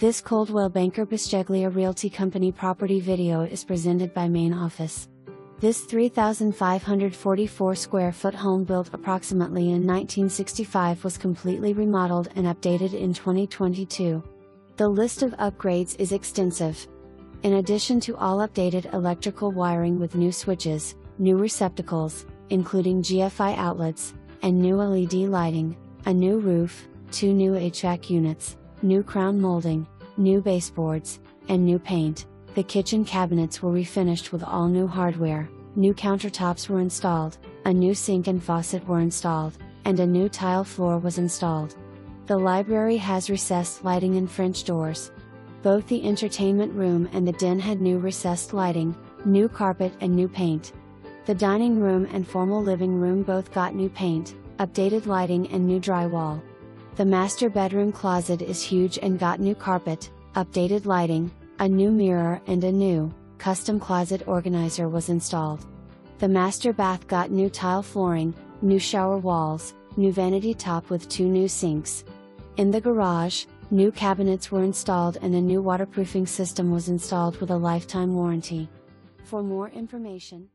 This Coldwell Banker Bisceglia Realty Company property video is presented by Main Office. This 3,544 square foot home built approximately in 1965 was completely remodeled and updated in 2022. The list of upgrades is extensive. In addition to all updated electrical wiring with new switches, new receptacles, including GFI outlets, and new LED lighting, a new roof, 2 new HVAC units, new crown molding, new baseboards, and new paint, the kitchen cabinets were refinished with all new hardware, new countertops were installed, a new sink and faucet were installed, and a new tile floor was installed. The library has recessed lighting and French doors. Both the entertainment room and the den had new recessed lighting, new carpet and new paint. The dining room and formal living room both got new paint, updated lighting and new drywall. The master bedroom closet is huge and got new carpet, updated lighting, a new mirror and a new, custom closet organizer was installed. The master bath got new tile flooring, new shower walls, new vanity top with 2 new sinks. In the garage, new cabinets were installed and a new waterproofing system was installed with a lifetime warranty. For more information,